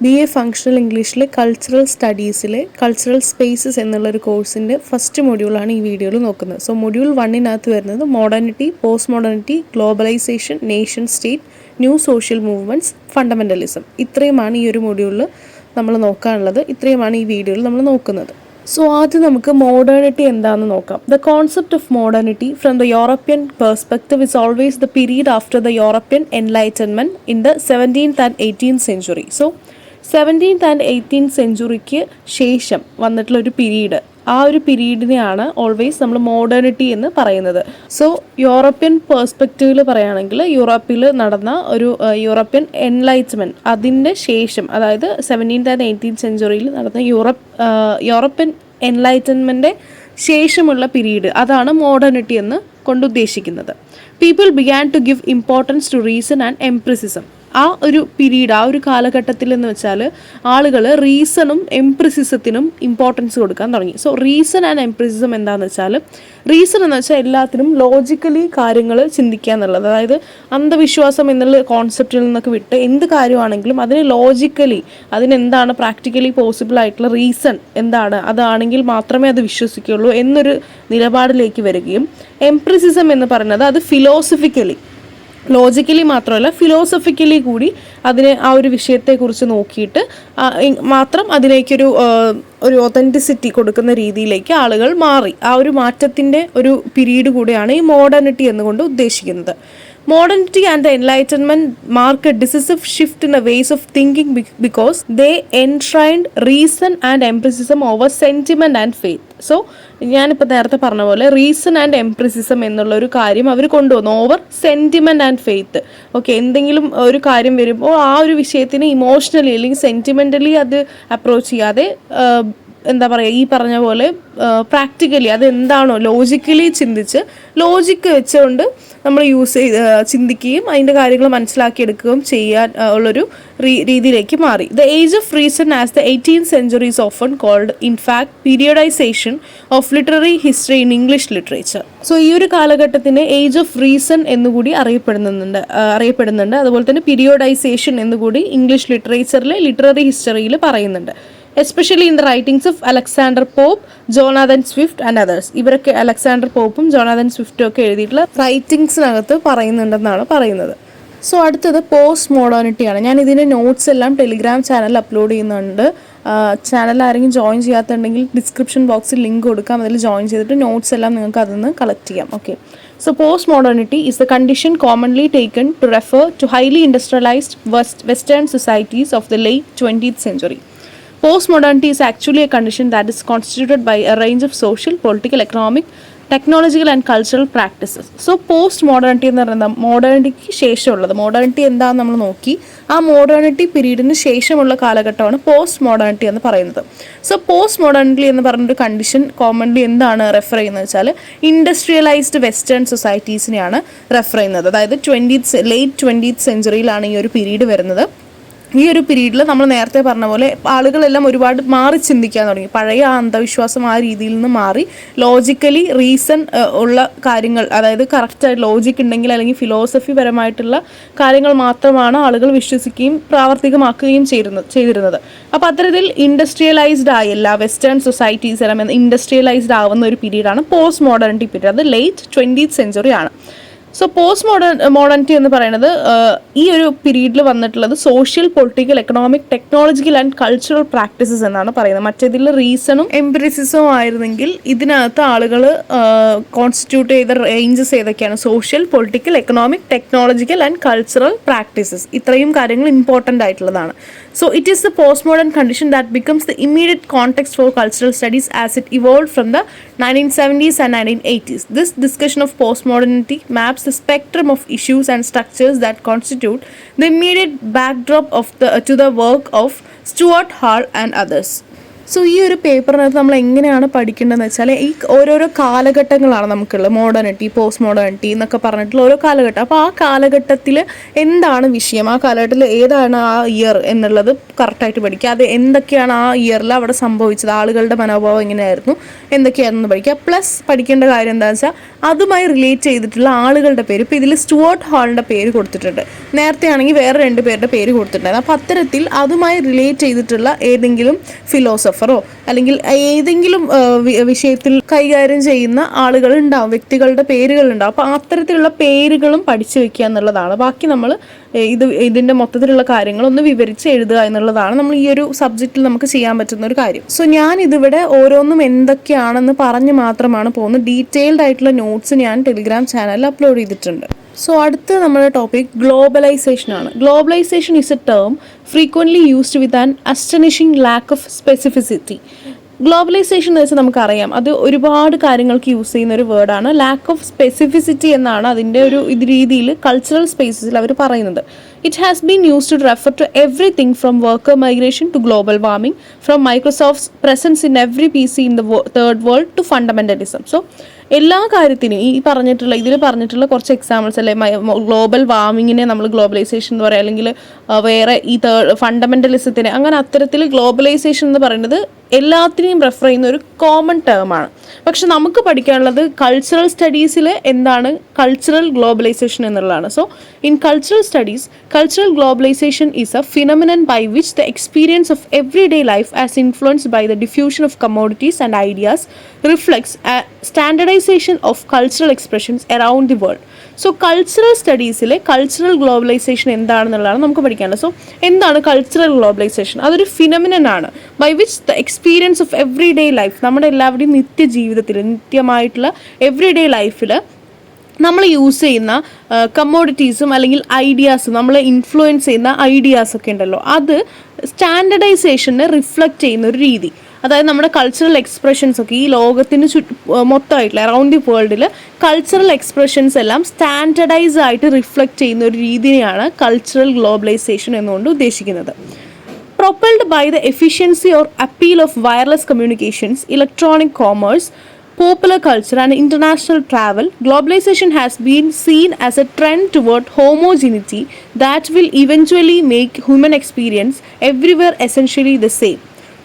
BA functional ഇംഗ്ലീഷിലെ cultural സ്റ്റഡീസിലെ cultural spaces എന്നുള്ളൊരു കോഴ്സിൻ്റെ ഫസ്റ്റ് മൊഡ്യൂളാണ് ഈ വീഡിയോയിൽ നോക്കുന്നത്. സോ മൊഡ്യൂൾ 1 വരുന്നത് modernity, post modernity, globalisation, nation state, new social movements, fundamentalism. ഇത്രയുമാണ് ഈ ഒരു മൊഡ്യൂളിൽ നമ്മൾ നോക്കാനുള്ളത്. ഇത്രയുമാണ് ഈ വീഡിയോയിൽ നമ്മൾ നോക്കുന്നത്. സോ ആദ്യം നമുക്ക് മോഡേണിറ്റി എന്താണെന്ന് നോക്കാം. The concept of modernity from the European perspective is always the period after the European enlightenment in the 17th and 18th century. So 17th and 18th centuryക്ക് ശേഷം വന്നിട്ടുള്ള ഒരു പീരീഡ്, ആ ഒരു പീരീഡിനെയാണ് ഓൾവേസ് നമ്മൾ മോഡേണിറ്റി എന്ന് പറയുന്നത്. സോ യൂറോപ്യൻ പേഴ്സ്പെക്റ്റീവിൽ പറയുകയാണെങ്കിൽ യൂറോപ്പിൽ നടന്ന ഒരു യൂറോപ്യൻ എൻലൈറ്റ്മെൻറ്റ്, അതിൻ്റെ ശേഷം, അതായത് 17th and 18th centuryയിൽ നടന്ന യൂറോപ്യൻ എൻലൈറ്റൻമെൻറ്റിൻ്റെ ശേഷമുള്ള പീരീഡ്, അതാണ് മോഡേണിറ്റി എന്ന് കൊണ്ടുദ്ദേശിക്കുന്നത്. People began to give importance to reason and empiricism. ആ ഒരു പീരീഡ്, ആ ഒരു കാലഘട്ടത്തിൽ എന്ന് വെച്ചാൽ ആളുകൾ റീസണും എംപ്രിസിസത്തിനും ഇമ്പോർട്ടൻസ് കൊടുക്കാൻ തുടങ്ങി. സോ റീസൺ ആൻഡ് എംപ്രിസിസം എന്താണെന്ന് വെച്ചാൽ, റീസൺ എന്ന് വെച്ചാൽ എല്ലാത്തിനും ലോജിക്കലി കാര്യങ്ങൾ ചിന്തിക്കുക എന്നുള്ളത്. അതായത് അന്ധവിശ്വാസം എന്നുള്ള കോൺസെപ്റ്റിൽ നിന്നൊക്കെ വിട്ട് എന്ത് കാര്യമാണെങ്കിലും അതിന് ലോജിക്കലി, അതിനെന്താണ് പ്രാക്ടിക്കലി പോസിബിൾ ആയിട്ടുള്ള റീസൺ എന്താണ്, അതാണെങ്കിൽ മാത്രമേ അത് വിശ്വസിക്കുകയുള്ളൂ എന്നൊരു നിലപാടിലേക്ക് വരികയും, എംപ്രിസിസം എന്ന് പറയുന്നത് അത് ഫിലോസഫിക്കലി, ലോജിക്കലി മാത്രമല്ല ഫിലോസഫിക്കലി കൂടി അതിനെ, ആ ഒരു വിഷയത്തെക്കുറിച്ച് നോക്കിയിട്ട് മാത്രം അതിലേക്കൊരു ഒതൻറ്റിസിറ്റി കൊടുക്കുന്ന രീതിയിലേക്ക് ആളുകൾ മാറി. ആ ഒരു മാറ്റത്തിൻ്റെ ഒരു പീരീഡ് കൂടിയാണ് ഈ മോഡേണിറ്റി എന്നുകൊണ്ട് ഉദ്ദേശിക്കുന്നത്. Modernity and the Enlightenment mark a decisive shift in the ways of thinking because they enshrined reason and empiricism over sentiment and faith. So ഞാനിപ്പോൾ നേരത്തെ പറഞ്ഞ പോലെ റീസൺ ആൻഡ് എംപ്രിസിസം എന്നുള്ളൊരു കാര്യം അവർ കൊണ്ടുവന്നു over sentiment and faith. Okay, എന്തെങ്കിലും ഒരു കാര്യം വരുമ്പോൾ ആ ഒരു വിഷയത്തിന് ഇമോഷണലി അല്ലെങ്കിൽ സെൻറ്റിമെൻ്റലി അത് അപ്രോച്ച് ചെയ്യാതെ, എന്താ പറയുക, ഈ പറഞ്ഞ പോലെ പ്രാക്ടിക്കലി അതെന്താണോ ലോജിക്കലി ചിന്തിച്ച്, ലോജിക്ക് വെച്ചുകൊണ്ട് നമ്മൾ ചിന്തിക്കുകയും അതിൻ്റെ കാര്യങ്ങൾ മനസ്സിലാക്കിയെടുക്കുകയും ചെയ്യാൻ ഉള്ളൊരു രീതിയിലേക്ക് മാറി. The age of reason as the 18th century is often called in fact periodization of literary history in English literature. So ഈ ഒരു കാലഘട്ടത്തിന് ഏജ് ഓഫ് റീസൺ എന്നുകൂടി അറിയപ്പെടുന്നുണ്ട്. അതുപോലെ തന്നെ പീരിയോഡൈസേഷൻ എന്നുകൂടി ഇംഗ്ലീഷ് ലിറ്ററേച്ചറിലെ ലിറ്റററി ഹിസ്റ്ററിയിൽ പറയുന്നുണ്ട്. Especially in the writings of Alexander pop, Jonathan Swift and others. ഇവരൊക്കെ അലക്സാണ്ടർ പോപ്പും ജോനാഥൻ സ്വിഫ്റ്റും ഒക്കെ എഴുതിയിട്ടുള്ള റൈറ്റിംഗ്സിനകത്ത് പറയുന്നുണ്ടെന്നാണ് പറയുന്നത്. സോ അടുത്തത് പോസ്റ്റ് മോഡേണിറ്റിയാണ്. ഞാൻ ഇതിൻ്റെ നോട്ട്സ് എല്ലാം ടെലിഗ്രാം ചാനലിൽ അപ്ലോഡ് ചെയ്യുന്നുണ്ട്. ചാനൽ ആരെങ്കിലും ജോയിൻ ചെയ്യാത്തുണ്ടെങ്കിൽ ഡിസ്ക്രിപ്ഷൻ ബോക്സിൽ ലിങ്ക് കൊടുക്കാം, അതിൽ ജോയിൻ ചെയ്തിട്ട് നോട്ട്സ് എല്ലാം നിങ്ങൾക്ക് അതിൽ നിന്ന് കളക്ട് ചെയ്യാം. Okay, so post modernity is the condition commonly taken to refer to highly industrialized Western societies of the late 20th century. Postmodernity is actually a condition that is constituted by a range of social, political, economic, technological and cultural practices. So post modernity എന്ന് പറയുന്നത് മോഡേണിറ്റിക്ക് ശേഷമുള്ളത്. Modernity എന്താണെന്ന് നമ്മൾ നോക്കി. ആ modernity പീരീഡിന് ശേഷമുള്ള കാലഘട്ടമാണ് post modernity എന്ന് പറയുന്നത്. സോ പോസ്റ്റ് മോഡേണിറ്റി എന്ന് പറയുന്നൊരു കണ്ടീഷൻ കോമൺലി എന്താണ് റെഫർ ചെയ്യുന്നത് വെച്ചാൽ, ഇൻഡസ്ട്രിയലൈസ്ഡ് വെസ്റ്റേൺ സൊസൈറ്റീസിനെയാണ് റെഫർ ചെയ്യുന്നത്. അതായത് late 20th centuryയിലാണ് ഈ ഒരു പീരീഡ് വരുന്നത്. ഈ ഒരു പീരീഡിൽ നമ്മൾ നേരത്തെ പറഞ്ഞ പോലെ ആളുകളെല്ലാം ഒരുപാട് മാറി ചിന്തിക്കാൻ തുടങ്ങി. പഴയ ആ അന്ധവിശ്വാസം ആ രീതിയിൽ നിന്ന് മാറി ലോജിക്കലി റീസൺ ഉള്ള കാര്യങ്ങൾ, അതായത് കറക്റ്റായിട്ട് ലോജിക് ഉണ്ടെങ്കിൽ അല്ലെങ്കിൽ ഫിലോസഫി പരമായിട്ടുള്ള കാര്യങ്ങൾ മാത്രമാണ് ആളുകൾ വിശ്വസിക്കുകയും പ്രാവർത്തികമാക്കുകയും ചെയ്തിരുന്നത്. അപ്പോൾ അത്തരത്തിൽ ഇൻഡസ്ട്രിയലൈസ്ഡ് ആയി എല്ലാ വെസ്റ്റേൺ സൊസൈറ്റീസ് എല്ലാം ഇൻഡസ്ട്രിയലൈസ്ഡ് ആവുന്ന ഒരു പീരീഡാണ് പോസ്റ്റ് മോഡേണിറ്റി പീരീഡ്. അത് late 20th century ആണ്. സോ പോസ്റ്റ് മോഡേണിറ്റി എന്ന് പറയുന്നത് ഈ ഒരു പീരീഡിൽ വന്നിട്ടുള്ളത് social, political, economic, technological and cultural practices എന്നാണ് പറയുന്നത്. മറ്റേതിൽ റീസണും എംപിരിസിസും ആയിരുന്നെങ്കിൽ ഇതിനകത്ത് ആളുകൾ കോൺസ്റ്റിറ്റ്യൂട്ട് ചെയ്ത റേഞ്ചസ് ഏതൊക്കെയാണ്? Social, political, economic, technological and cultural practices. ഇത്രയും കാര്യങ്ങൾ ഇമ്പോർട്ടൻ്റ് ആയിട്ടുള്ളതാണ്. So it is the postmodern condition that becomes the immediate context for cultural studies as it evolved from the 1970s and 1980s. This discussion of postmodernity maps the spectrum of issues and structures that constitute the immediate backdrop to the work of Stuart Hall and others. So ഈ ഒരു പേപ്പറിനകത്ത് നമ്മൾ എങ്ങനെയാണ് പഠിക്കേണ്ടതെന്ന് വെച്ചാൽ ഈ ഓരോരോ കാലഘട്ടങ്ങളാണ് നമുക്കുള്ളത്. Modernity, post modernity എന്നൊക്കെ പറഞ്ഞിട്ടുള്ള ഓരോ കാലഘട്ടം. അപ്പോൾ ആ കാലഘട്ടത്തിൽ എന്താണ് വിഷയം, ആ കാലഘട്ടത്തിൽ ഏതാണ് ആ ഇയർ എന്നുള്ളത് കറക്റ്റായിട്ട് പഠിക്കുക. അത് എന്തൊക്കെയാണ് ആ ഇയറിൽ അവിടെ സംഭവിച്ചത്, ആളുകളുടെ മനോഭാവം എങ്ങനെയായിരുന്നു, എന്തൊക്കെയാണെന്ന് പഠിക്കുക. പ്ലസ് പഠിക്കേണ്ട കാര്യം എന്താണെന്ന് വെച്ചാൽ അതുമായി റിലേറ്റ് ചെയ്തിട്ടുള്ള ആളുകളുടെ പേര്. ഇപ്പോൾ ഇതിൽ സ്റ്റുവർട്ട് ഹാളിൻ്റെ പേര് കൊടുത്തിട്ടുണ്ട്, നേരത്തെ ആണെങ്കിൽ വേറെ 2 പേരുടെ പേര് കൊടുത്തിട്ടുണ്ടായിരുന്നു. അപ്പോൾ അത്തരത്തിൽ അതുമായി റിലേറ്റ് ചെയ്തിട്ടുള്ള ഏതെങ്കിലും ഫിലോസഫറോ അല്ലെങ്കിൽ ഏതെങ്കിലും വിഷയത്തിൽ കൈകാര്യം ചെയ്യുന്ന ആളുകൾ ഉണ്ടാവും, വ്യക്തികളുടെ പേരുകൾ ഉണ്ടാവും. അപ്പോൾ അത്തരത്തിലുള്ള പേരുകളും പഠിച്ചു വെക്കുക എന്നുള്ളതാണ്. ബാക്കി നമ്മൾ ഇതിൻ്റെ മൊത്തത്തിലുള്ള കാര്യങ്ങളൊന്ന് വിവരിച്ച് എഴുതുക എന്നുള്ളതാണ് നമ്മൾ ഈ ഒരു സബ്ജക്റ്റിൽ നമുക്ക് ചെയ്യാൻ പറ്റുന്ന ഒരു കാര്യം. സോ ഞാൻ ഇതിവിടെ ഓരോന്നും എന്തൊക്കെയാണെന്ന് പറഞ്ഞ് മാത്രമാണ് പോകുന്നത്. ഡീറ്റെയിൽഡ് ആയിട്ടുള്ള നോട്ട്സ് ഞാൻ ടെലിഗ്രാം ചാനലിൽ അപ്ലോഡ് ചെയ്തിട്ടുണ്ട്. സോ അടുത്ത നമ്മുടെ ടോപ്പിക് ഗ്ലോബലൈസേഷൻ ആണ്. Globalisation is a term frequently used with an astonishing lack of specificity. Globalisation എന്ന് വെച്ചാൽ നമുക്കറിയാം, അത് ഒരുപാട് കാര്യങ്ങൾക്ക് യൂസ് ചെയ്യുന്ന ഒരു വേർഡാണ്. ലാക്ക് ഓഫ് സ്പെസിഫിസിറ്റി എന്നാണ് അതിൻ്റെ ഒരു രീതിയിൽ കൾച്ചറൽ സ്പേസസിൽ അവർ പറയുന്നത്. It has been used to refer to everything from worker migration to global warming, from Microsoft's presence in every PC ഇൻ the third world to fundamentalism. So എല്ലാ കാര്യത്തിനും ഇതിൽ പറഞ്ഞിട്ടുള്ള കുറച്ച് എക്സാമ്പിൾസ് അല്ലെ, ഗ്ലോബൽ വാർമിങ്ങിനെ നമ്മൾ ഗ്ലോബലൈസേഷൻ എന്ന് പറയാം, അല്ലെങ്കിൽ വേറെ ഈ ഫണ്ടമെൻ്റലിസത്തിനെ, അങ്ങനെ അത്തരത്തിൽ ഗ്ലോബലൈസേഷൻ എന്ന് പറയുന്നത് എല്ലാത്തിനെയും റെഫർ ചെയ്യുന്ന ഒരു കോമൺ ടേമാണ്. പക്ഷെ നമുക്ക് പഠിക്കാനുള്ളത് കൾച്ചറൽ സ്റ്റഡീസിൽ എന്താണ് കൾച്ചറൽ ഗ്ലോബലൈസേഷൻ എന്നുള്ളതാണ്. So in cultural studies, cultural globalisation is a phenomenon by which the experience of everyday life as influenced by the diffusion of commodities and ideas reflects standardisation of cultural expressions around the world. So cultural സ്റ്റഡീസിലെ cultural globalisation എന്താണെന്നുള്ളതാണ് നമുക്ക് പഠിക്കാനുള്ളത്. So എന്താണ് cultural globalisation? അതൊരു phenomenon ആണ് by which the experience of everyday life, നമ്മുടെ എല്ലാവരുടെയും നിത്യജീവിതത്തിൽ, നിത്യമായിട്ടുള്ള എവറിഡേ ലൈഫിൽ നമ്മൾ യൂസ് ചെയ്യുന്ന കമ്മോഡിറ്റീസും അല്ലെങ്കിൽ ഐഡിയാസും, നമ്മളെ ഇൻഫ്ലുവൻസ് ചെയ്യുന്ന ഐഡിയാസൊക്കെ ഉണ്ടല്ലോ, അത് സ്റ്റാൻഡർഡൈസേഷനെ റിഫ്ലക്റ്റ് ചെയ്യുന്ന ഒരു രീതി. അതായത് നമ്മുടെ കൾച്ചറൽ എക്സ്പ്രഷൻസ് ഒക്കെ ഈ ലോകത്തിന് മൊത്തമായിട്ടുള്ള അറൗണ്ട് ദി വേൾഡിൽ കൾച്ചറൽ എക്സ്പ്രഷൻസ് എല്ലാം സ്റ്റാൻഡർഡൈസ് ആയിട്ട് റിഫ്ലക്റ്റ് ചെയ്യുന്ന ഒരു രീതിയാണ് കൾച്ചറൽ ഗ്ലോബലൈസേഷൻ എന്നുകൊണ്ട് ഉദ്ദേശിക്കുന്നത്. Propelled by the efficiency or appeal of wireless communications, electronic commerce, popular culture and international travel, globalization has been seen as a trend toward homogeneity that will eventually make human experience everywhere essentially the same.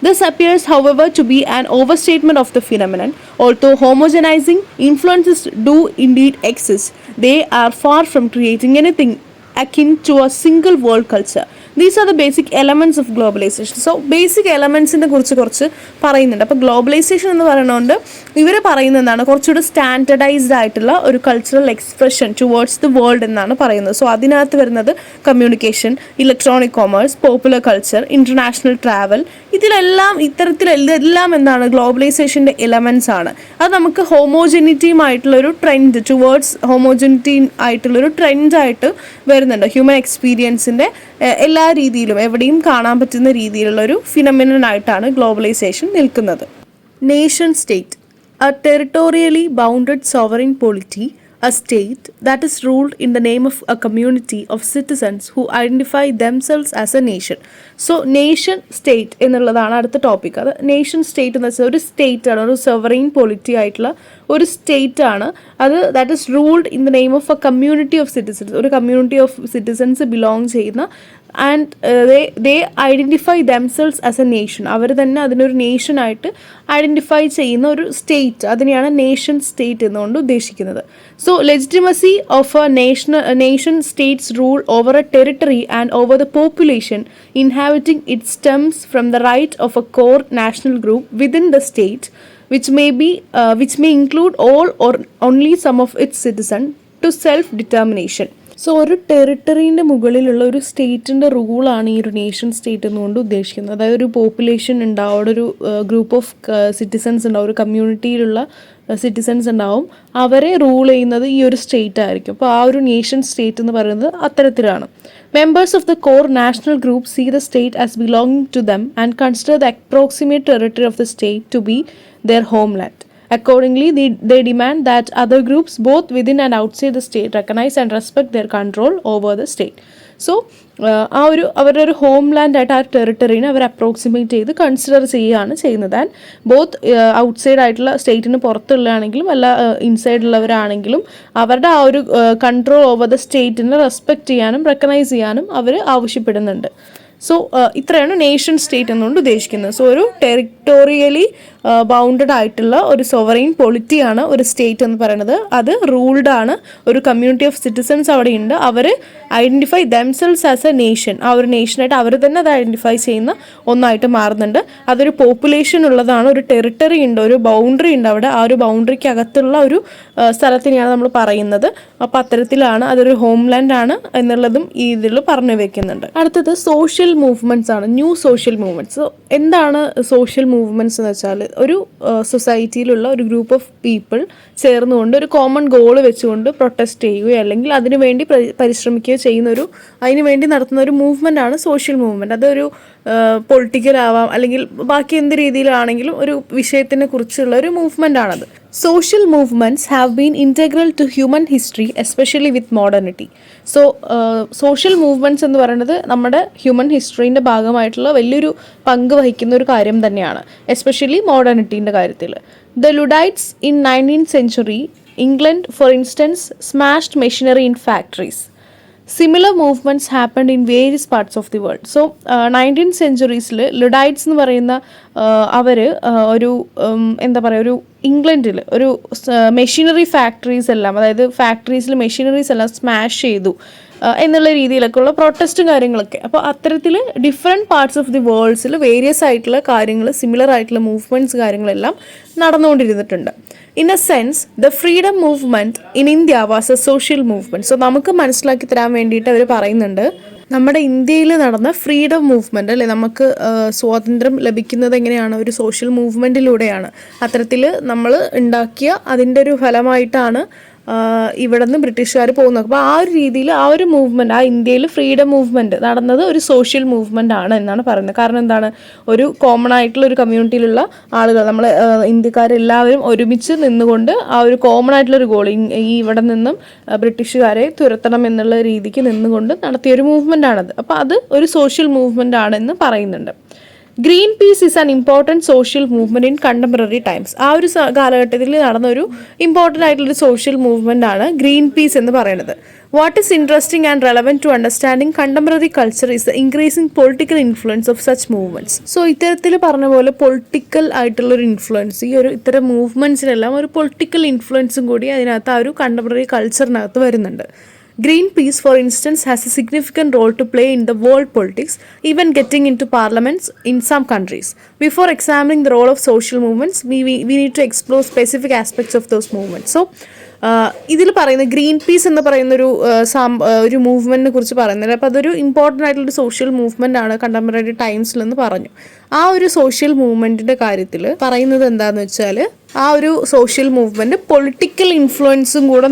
This appears, however, to be an overstatement of the phenomenon. Although homogenizing influences do indeed exist, they are far from creating anything akin to a single world culture. These are the basic elements of globalization. So basic elementsനെ കുറിച്ച് കുറച്ച് പറയുന്നുണ്ട്. അപ്പോൾ globalisation എന്ന് പറയുന്നതുകൊണ്ട് ഇവർ പറയുന്നത് എന്താണ്, കുറച്ചുകൂടി സ്റ്റാൻഡർഡൈസ്ഡ് ആയിട്ടുള്ള ഒരു cultural expression towards the world എന്നാണ് പറയുന്നത്. സോ അതിനകത്ത് വരുന്നത് communication, electronic commerce, popular culture, international travel, ഇതെല്ലാം എന്താണ് ഗ്ലോബലൈസേഷൻ്റെ എലമെൻറ്റ്സ് ആണ്. അത് നമുക്ക് ഹോമോജനിറ്റിയുമായിട്ടുള്ളൊരു ട്രെൻഡ്, ടുവേർഡ്സ് ഹോമോജനിറ്റി ആയിട്ടുള്ളൊരു ട്രെൻഡായിട്ട് വരുന്നുണ്ട്. ഹ്യൂമൻ എക്സ്പീരിയൻസിൻ്റെ എല്ലാ രീതിയിലും എവിടെയും കാണാൻ പറ്റുന്ന രീതിയിലുള്ളൊരു ഫിനോമിനൻ ആയിട്ടാണ് ഗ്ലോബലൈസേഷൻ നിൽക്കുന്നത്. Nation state, a territorially bounded sovereign polity, a state that is ruled in the name of a community of citizens who identify themselves as a nation. So nation state എന്നുള്ളതാണ് അടുത്ത topic. അത് nation state എന്ന് വെച്ചാൽ ഒരു state ആണ്, ഒരു sovereign polity ആയിട്ടുള്ള ഒരു സ്റ്റേറ്റ് ആണ്. അത് that is ruled in the name of a community of citizens, ഒരു കമ്മ്യൂണിറ്റി ഓഫ് സിറ്റിസൺസ് ബിലോങ് ചെയ്യുന്ന, and they identify themselves as a nation, അവർ തന്നെ അതിനൊരു നേഷനായിട്ട് ഐഡൻറ്റിഫൈ ചെയ്യുന്ന ഒരു സ്റ്റേറ്റ്, അതിനെയാണ് നേഷൻ സ്റ്റേറ്റ് എന്നുകൊണ്ട് ഉദ്ദേശിക്കുന്നത്. So legitimacy of A nation States rule over A territory and over the population inhabiting it stems from the right of a core national group within the state, which may include all or only some of its citizens, to self-determination. So ഒരു ടെറിട്ടറീൻ്റെ മുകളിലുള്ള ഒരു സ്റ്റേറ്റിൻ്റെ റൂളാണ് ഈ ഒരു nation state എന്നുകൊണ്ട് ഉദ്ദേശിക്കുന്നത്. അതായത് ഒരു population ഉണ്ടാവും, അവിടെ ഒരു ഗ്രൂപ്പ് ഓഫ് സിറ്റിസൺസ് ഉണ്ടാവും, ഒരു കമ്മ്യൂണിറ്റിയിലുള്ള സിറ്റിസൺസ് ഉണ്ടാവും, അവരെ റൂൾ ചെയ്യുന്നത് ഈ ഒരു സ്റ്റേറ്റ് ആയിരിക്കും. അപ്പോൾ ആ ഒരു നേഷൻ സ്റ്റേറ്റ് എന്ന് പറയുന്നത് അത്തരത്തിലാണ്. Members of the core national group see the state as belonging to them and consider the approximate territory of the state to be their homeland. Accordingly, they demand that other groups, both within and outside the state, recognize and respect their control over the state. So ആ ഒരു അവരുടെ ഒരു home ലാൻഡായിട്ട് ആ ടെറിട്ടറീനെ അവർ approximate ചെയ്ത് consider ചെയ്യുകയാണ് ചെയ്യുന്നത്. And both outside ആയിട്ടുള്ള സ്റ്റേറ്റിന് പുറത്തുള്ളതാണെങ്കിലും അല്ല ഇൻസൈഡിലുള്ളവരാണെങ്കിലും അവരുടെ ആ ഒരു കൺട്രോൾ ഓവർ ദ സ്റ്റേറ്റിനെ റെസ്പെക്റ്റ് ചെയ്യാനും റെക്കഗ്നൈസ് ചെയ്യാനും അവർ ആവശ്യപ്പെടുന്നുണ്ട്. സോ ഇത്രയാണ് നേഷൻ സ്റ്റേറ്റ് എന്നുകൊണ്ട് ഉദ്ദേശിക്കുന്നത്. സോ ഒരു ടെറിട്ടോറിയലി ബൗണ്ടഡ് ആയിട്ടുള്ള ഒരു സോവറൈൻ പൊളിറ്റിയാണ് ഒരു സ്റ്റേറ്റ് എന്ന് പറയുന്നത്. അത് റൂൾഡ് ആണ്. ഒരു കമ്മ്യൂണിറ്റി ഓഫ് സിറ്റിസൺസ് അവിടെ ഉണ്ട്. അവർ identify themselves as a nation. ആ ഒരു നേഷനായിട്ട് അവർ തന്നെ അത് ഐഡൻറ്റിഫൈ ചെയ്യുന്ന ഒന്നായിട്ട് മാറുന്നുണ്ട്. അതൊരു പോപ്പുലേഷൻ ഉള്ളതാണ്. ഒരു ടെറിട്ടറി ഉണ്ട്, ഒരു ബൗണ്ടറി ഉണ്ട് അവിടെ. ആ ഒരു ബൗണ്ടറിക്ക് അകത്തുള്ള ഒരു സ്ഥലത്തിനെയാണ് നമ്മൾ പറയുന്നത്. അപ്പോൾ അത്തരത്തിലാണ് അതൊരു ഹോംലാൻഡ് ആണ് എന്നുള്ളതും ഈ ഇതിൽ പറഞ്ഞു വെക്കുന്നുണ്ട്. അടുത്തത് സോഷ്യൽ മൂവ്മെൻറ്റ്സ് ആണ്. New social movements. എന്താണ് സോഷ്യൽ മൂവ്മെൻറ്റ്സ് എന്ന് വെച്ചാൽ ഒരു സൊസൈറ്റിയിലുള്ള ഒരു ഗ്രൂപ്പ് ഓഫ് പീപ്പിൾ ചേർന്നുകൊണ്ട് ഒരു കോമൺ ഗോൾ വെച്ചുകൊണ്ട് പ്രൊട്ടസ്റ്റ് ചെയ്യുകയോ അല്ലെങ്കിൽ അതിനു വേണ്ടി പരിശ്രമിക്കുകയോ ചെയ്യുന്ന അതിനു വേണ്ടി നടത്തുന്ന ഒരു മൂവ്മെൻ്റ് ആണ് സോഷ്യൽ മൂവ്മെൻറ്റ്. അതൊരു പൊളിറ്റിക്കൽ ആവാം അല്ലെങ്കിൽ ബാക്കി എന്ത് രീതിയിലാണെങ്കിലും ഒരു വിഷയത്തിനെ കുറിച്ചുള്ള ഒരു മൂവ്മെൻ്റ് ആണത്. Social movements have been integral to human history especially with modernity. So social movements എന്ന് പറയുന്നത് നമ്മുടെ ഹ്യൂമൻ ഹിസ്റ്ററീൻ്റെ ഭാഗമായിട്ടുള്ള വലിയൊരു പങ്ക് വഹിക്കുന്ന ഒരു കാര്യം തന്നെയാണ്, എസ്പെഷ്യലി മോഡേണിറ്റീൻ്റെ കാര്യത്തിൽ. The Luddites in 19th century England for instance smashed machinery in factories. Similar movements happened in various parts of the world. So 19th century Luddites എന്ന് പറയുന്ന അവർ ഒരു എന്താ പറയുക, ഒരു ഇംഗ്ലണ്ടിൽ ഒരു മെഷീനറി ഫാക്ടറീസ് എല്ലാം, അതായത് ഫാക്ടറീസിൽ മെഷീനറീസ് എല്ലാം സ്മാഷ് ചെയ്തു എന്നുള്ള രീതിയിലൊക്കെയുള്ള പ്രൊട്ടസ്റ്റും കാര്യങ്ങളൊക്കെ. അപ്പോൾ അത്തരത്തിൽ ഡിഫറെൻറ്റ് പാർട്സ് ഓഫ് ദി വേൾഡ്സിൽ വേരിയസ് ആയിട്ടുള്ള കാര്യങ്ങൾ, സിമിലർ ആയിട്ടുള്ള മൂവ്മെൻറ്റ്സ് കാര്യങ്ങളെല്ലാം നടന്നുകൊണ്ടിരുന്നിട്ടുണ്ട്. In a sense the freedom movement in India was a social movement. So നമുക്ക് മനസ്സിലാക്കി തരാൻ വേണ്ടിയിട്ട് അവർ പറയുന്നുണ്ട്, നമ്മുടെ ഇന്ത്യയിൽ നടന്ന ഫ്രീഡം മൂവ്മെൻറ്റ് അല്ലേ, നമുക്ക് സ്വാതന്ത്ര്യം ലഭിക്കുന്നത് എങ്ങനെയാണ്, ഒരു സോഷ്യൽ മൂവ്മെൻറ്റിലൂടെയാണ്. അത്തരത്തിൽ നമ്മൾ ഉണ്ടാക്കിയ അതിൻ്റെ ഒരു ഫലമായിട്ടാണ് ഇവിടെ നിന്ന് ബ്രിട്ടീഷുകാർ പോകുന്നത്. അപ്പോൾ ആ ഒരു രീതിയിൽ ആ ഒരു മൂവ്മെൻറ്റ്, ആ ഇന്ത്യയിൽ ഫ്രീഡം മൂവ്മെൻറ്റ് നടന്നത് ഒരു സോഷ്യൽ മൂവ്മെൻ്റ് ആണ് എന്നാണ് പറയുന്നത്. കാരണം എന്താണ്, ഒരു കോമൺ ആയിട്ടുള്ള ഒരു കമ്മ്യൂണിറ്റിയിലുള്ള ആളുകൾ, നമ്മൾ ഇന്ത്യക്കാരെല്ലാവരും ഒരുമിച്ച് നിന്നുകൊണ്ട് ആ ഒരു കോമൺ ആയിട്ടുള്ളൊരു ഗോൾ, ഈ ഇവിടെ നിന്നും ബ്രിട്ടീഷുകാരെ തുരത്തണം എന്നുള്ള രീതിക്ക് നിന്നുകൊണ്ട് നടത്തിയൊരു മൂവ്മെൻ്റ് ആണത്. അപ്പോൾ അത് ഒരു സോഷ്യൽ മൂവ്മെൻ്റ് ആണെന്ന് പറയുന്നുണ്ട്. Greenpeace is an important social movement in contemporary times. ആ ഒരു കാലഘട്ടത്തിൽ നടന്ന ഒരു ഇമ്പോർട്ടൻ്റ് ആയിട്ടുള്ളൊരു സോഷ്യൽ മൂവ്മെൻ്റ് ആണ് ഗ്രീൻ പീസ് എന്ന് പറയുന്നത്. What is interesting and relevant to understanding contemporary culture is the increasing political influence of such movements. So ഇത്തരത്തിൽ പറഞ്ഞ പോലെ പൊളിറ്റിക്കൽ ആയിട്ടുള്ളൊരു ഇൻഫ്ലുവൻസ്, ഈ ഒരു ഇത്തരം മൂവ്മെൻറ്റ്സിനെല്ലാം ഒരു പൊളിറ്റിക്കൽ ഇൻഫ്ലുവൻസും കൂടി അതിനകത്ത് ആ ഒരു കണ്ടംപററി കൾച്ചറിനകത്ത് വരുന്നുണ്ട്. Greenpeace, for instance, has a significant role to play in the world politics, even getting into parliaments in some countries. Before examining the role of social movements, we need to explore specific aspects of those movements. So, ഇതിൽ പറയുന്ന green peas എന്ന് പറയുന്ന ഒരു മൂവ്മെൻറ്റിനെ കുറിച്ച് പറയുന്നത്. അപ്പോൾ അതൊരു important ആയിട്ടുള്ളൊരു സോഷ്യൽ മൂവ്മെൻ്റ് ആണ് കണ്ടംപററി ടൈംസിലെന്ന് പറഞ്ഞു. ആ ഒരു സോഷ്യൽ മൂവ്മെൻറ്റിൻ്റെ കാര്യത്തിൽ പറയുന്നത് എന്താണെന്ന് വെച്ചാൽ, ആ ഒരു സോഷ്യൽ മൂവ്മെൻറ്റ് പൊളിറ്റിക്കൽ ഇൻഫ്ലുവൻസും കൂടെ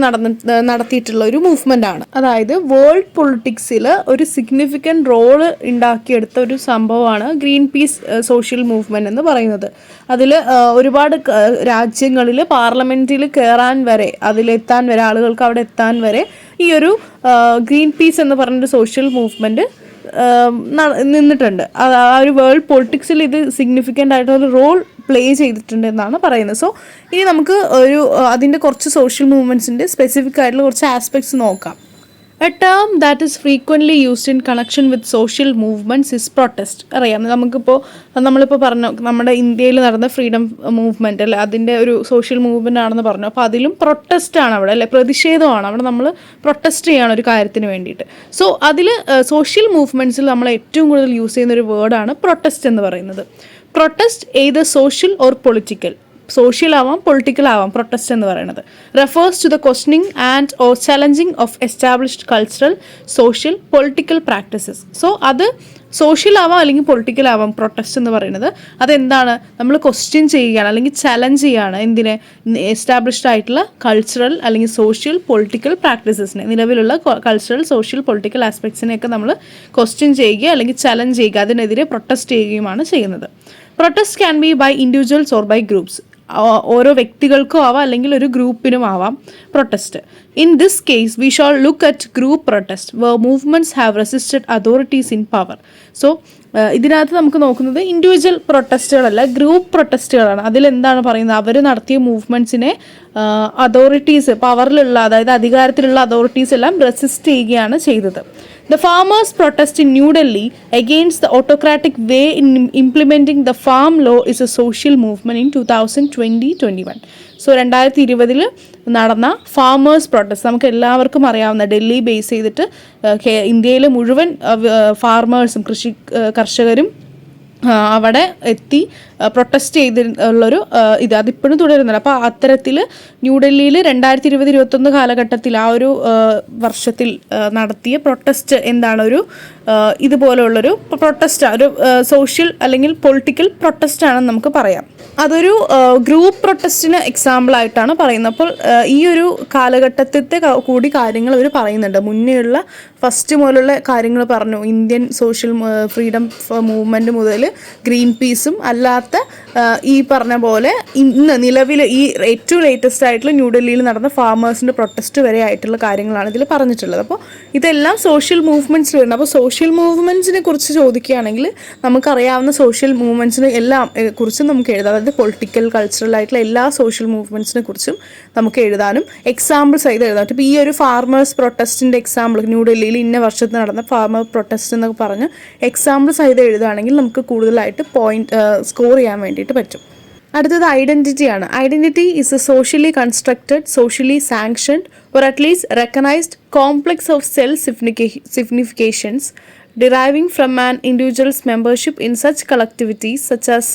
നടത്തിയിട്ടുള്ള ഒരു മൂവ്മെൻ്റ് ആണ്. അതായത് വേൾഡ് പൊളിറ്റിക്സിൽ ഒരു സിഗ്നിഫിക്കൻറ്റ് റോള് ഉണ്ടാക്കിയെടുത്ത ഒരു സംഭവമാണ് ഗ്രീൻ പീസ് സോഷ്യൽ മൂവ്മെൻറ്റ് എന്ന് പറയുന്നത്. അതിൽ ഒരുപാട് രാജ്യങ്ങളിൽ പാർലമെൻറ്റിൽ കയറാൻ വരെ, അതിലെത്താൻ വരെ, ആളുകൾക്ക് അവിടെ എത്താൻ വരെ ഈ ഒരു ഗ്രീൻ പീസ് എന്ന് പറഞ്ഞൊരു സോഷ്യൽ മൂവ്മെൻറ്റ് നിന്നിട്ടുണ്ട്. ആ ഒരു വേൾഡ് പൊളിറ്റിക്സിൽ ഇത് സിഗ്നിഫിക്കൻ്റ് ആയിട്ടൊരു റോൾ പ്ലേ ചെയ്തിട്ടുണ്ട് എന്നാണ് പറയുന്നത്. സോ ഇനി നമുക്ക് അതിൻ്റെ കുറച്ച് സോഷ്യൽ മൂവ്മെൻറ്റ്സിൻ്റെ സ്പെസിഫിക് ആയിട്ടുള്ള കുറച്ച് ആസ്പെക്ട്സ് നോക്കാം. A term that is frequently used in connection with social movements is protest. അറിയാം, നമ്മളിപ്പോൾ പറഞ്ഞു നമ്മുടെ ഇന്ത്യയിൽ നടന്ന ഫ്രീഡം മൂവ്മെൻറ്റ് അല്ലെ, അതിൻ്റെ ഒരു സോഷ്യൽ മൂവ്മെൻ്റ് ആണെന്ന് പറഞ്ഞു. അപ്പോൾ അതിലും പ്രൊട്ടസ്റ്റ് ആണ് അവിടെ അല്ലെ, പ്രതിഷേധമാണ് അവിടെ. നമ്മൾ പ്രൊട്ടസ്റ്റ് ചെയ്യാണ് ഒരു കാര്യത്തിന് വേണ്ടിയിട്ട്. സോ അതിൽ സോഷ്യൽ മൂവ്മെൻറ്റ്സിൽ നമ്മൾ ഏറ്റവും കൂടുതൽ യൂസ് ചെയ്യുന്ന ഒരു വേർഡാണ് പ്രൊട്ടസ്റ്റ് എന്ന് പറയുന്നത്. Protest either social or political, social ആവാം പൊളിറ്റിക്കൽ ആവാം പ്രൊട്ടസ്റ്റ് എന്ന് പറയുന്നത്. Refers to the questioning and or challenging of established cultural social political practices. So അത് സോഷ്യൽ ആവാം അല്ലെങ്കിൽ പൊളിറ്റിക്കൽ ആവാം പ്രൊട്ടസ്റ്റ് എന്ന് പറയുന്നത്. അതെന്താണ്, നമ്മൾ ക്വസ്റ്റ്യൻ ചെയ്യുകയാണ് അല്ലെങ്കിൽ ചലഞ്ച് ചെയ്യുകയാണ് എന്തിനെ, എസ്റ്റാബ്ലിഷ്ഡ് ആയിട്ടുള്ള കൾച്ചറൽ അല്ലെങ്കിൽ സോഷ്യൽ പൊളിറ്റിക്കൽ പ്രാക്ടീസസിനെ, നിലവിലുള്ള കൾച്ചറൽ സോഷ്യൽ പൊളിറ്റിക്കൽ ആസ്പെക്ട്സിനെയൊക്കെ നമ്മൾ ക്വസ്റ്റ്യൻ ചെയ്യുക അല്ലെങ്കിൽ ചലഞ്ച് ചെയ്യുക, അതിനെതിരെ പ്രൊട്ടസ്റ്റ് ചെയ്യുകയുമാണ് ചെയ്യുന്നത്. Protest can be by individuals or by groups. ഓരോ വ്യക്തികൾക്കും ആവാം അല്ലെങ്കിൽ ഒരു ഗ്രൂപ്പിനും ആവാം protest. In this case we shall look at group protest where movements have resisted authorities in power. So ഇതിനകത്ത് നമുക്ക് നോക്കുന്നത് ഇൻഡിവിജ്വൽ പ്രൊട്ടസ്റ്റുകളല്ല, ഗ്രൂപ്പ് പ്രൊട്ടസ്റ്റുകളാണ്. അതിലെന്താണ് പറയുന്നത്, അവർ നടത്തിയ മൂവ്മെൻറ്റ്സിനെ അതോറിറ്റീസ്, പവറിലുള്ള അതായത് അധികാരത്തിലുള്ള അതോറിറ്റീസ് എല്ലാം റെസിസ്റ്റ് ചെയ്യുകയാണ് ചെയ്തത്. The farmers' protest in New Delhi against the autocratic way in implementing the farm law is a social movement in 2020-21. So 2020 നടന്ന ഫാമേഴ്സ് പ്രൊട്ടസ്റ്റ്, നമുക്ക് എല്ലാവർക്കും അറിയാവുന്ന, ഡൽഹി ബേസ് ചെയ്തിട്ട് ഇന്ത്യയിലെ മുഴുവൻ ഫാർമേഴ്സും കർഷകരും അവിടെ എത്തി പ്രൊട്ടസ്റ്റ് ചെയ്തിട്ടുള്ളൊരു അതിപ്പോഴും തുടരുന്നുണ്ട്. അപ്പോൾ അത്തരത്തിൽ ന്യൂഡൽഹിയിൽ 2020-21 കാലഘട്ടത്തിൽ ആ ഒരു വർഷത്തിൽ നടത്തിയ പ്രൊട്ടസ്റ്റ് എന്താണ്, ഒരു ഇതുപോലുള്ളൊരു പ്രൊട്ടസ്റ്റ്, ഒരു സോഷ്യൽ അല്ലെങ്കിൽ പൊളിറ്റിക്കൽ പ്രൊട്ടസ്റ്റ് ആണെന്ന് നമുക്ക് പറയാം. അതൊരു ഗ്രൂപ്പ് പ്രൊട്ടസ്റ്റിന് എക്സാമ്പിൾ ആയിട്ടാണ് പറയുന്നത്. അപ്പോൾ ഈ ഒരു കാലഘട്ടത്തെ കൂടി കാര്യങ്ങൾ അവർ പറയുന്നുണ്ട്. മുന്നേയുള്ള ഫസ്റ്റ് മുതലുള്ള കാര്യങ്ങൾ പറഞ്ഞു, ഇന്ത്യൻ സോഷ്യൽ ഫ്രീഡം മൂവ്മെൻറ്റ് മുതൽ ഗ്രീൻ പീസും അല്ലാത്ത ഈ പറഞ്ഞ പോലെ ഇന്ന് നിലവിൽ ഈ ഏറ്റവും ലേറ്റസ്റ്റ് ആയിട്ടുള്ള ന്യൂഡൽഹിയിൽ നടന്ന ഫാമേഴ്സിൻ്റെ പ്രൊട്ടസ്റ്റ് വരെ ആയിട്ടുള്ള കാര്യങ്ങളാണ് ഇതിൽ പറഞ്ഞിട്ടുള്ളത്. അപ്പോൾ ഇതെല്ലാം സോഷ്യൽ മൂവ്മെൻറ്റ്സിൽ വരുന്നത്. അപ്പോൾ സോഷ്യൽ മൂവ്മെൻറ്റ്സിനെ കുറിച്ച് ചോദിക്കുകയാണെങ്കിൽ നമുക്കറിയാവുന്ന സോഷ്യൽ മൂവ്മെൻറ്റ്സിനെ എല്ലാം കുറിച്ചും നമുക്ക് എഴുതാം. അതായത് പൊളിറ്റിക്കൽ, കൾച്ചറൽ ആയിട്ടുള്ള എല്ലാ സോഷ്യൽ മൂവ്മെൻറ്റ്സിനെ കുറിച്ചും നമുക്ക് എഴുതാനും എക്സാമ്പിൾസ് ആയിട്ട് എഴുതാം. ഇപ്പോൾ ഈ ഒരു ഫാർമേഴ്സ് പ്രൊട്ടസ്റ്റിൻ്റെ എക്സാമ്പിൾ, ന്യൂഡൽഹിയിൽ ഇന്ന വർഷത്തിൽ നടന്ന ഫാർമർ പ്രൊട്ടസ്റ്റ് എന്നൊക്കെ പറഞ്ഞ് എക്സാമ്പിൾസ് ആയിട്ട് എഴുതുകയാണെങ്കിൽ നമുക്ക് കൂടുതലായിട്ട് സ്കോർ ചെയ്യാൻ വേണ്ടിയിട്ട് പറ്റും. അടുത്തത് ഐഡൻറ്റിറ്റിയാണ്. Identity is a socially constructed, socially sanctioned or at least recognized complex of self-significations deriving from an individual's membership in such collectivities such as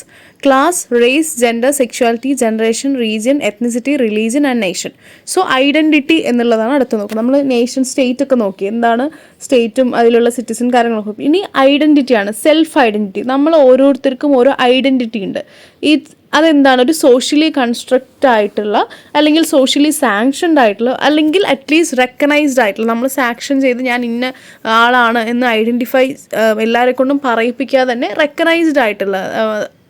class, race, gender, sexuality, generation, region, ethnicity, religion and nation. So identity എന്നുള്ളതാണ് അടുത്ത് നോക്കുന്നത്. നമ്മൾ nation, state ഒക്കെ നോക്കി, എന്താണ് സ്റ്റേറ്റും അതിലുള്ള citizen കാര്യങ്ങളൊക്കെ. ഇനി ഐഡൻറ്റിറ്റിയാണ്, സെൽഫ് ഐഡൻറ്റിറ്റി. നമ്മൾ ഓരോരുത്തർക്കും ഓരോ ഐഡൻറ്റിറ്റി ഉണ്ട്. അതെന്താണ്, ഒരു സോഷ്യലി കൺസ്ട്രക്റ്റ് ആയിട്ടുള്ള അല്ലെങ്കിൽ സോഷ്യലി സാങ്ഷൻഡ് ആയിട്ടുള്ള അല്ലെങ്കിൽ അറ്റ്ലീസ്റ്റ് റെക്കഗ്നൈസ്ഡ് ആയിട്ടുള്ള, നമ്മൾ സാങ്ഷൻ ചെയ്ത് ഞാൻ ഇന്ന ആളാണ് എന്ന് ഐഡൻറ്റിഫൈ എല്ലാവരെ കൊണ്ടും പറയിപ്പിക്കാതെ തന്നെ റെക്കഗ്നൈസ്ഡ് ആയിട്ടുള്ള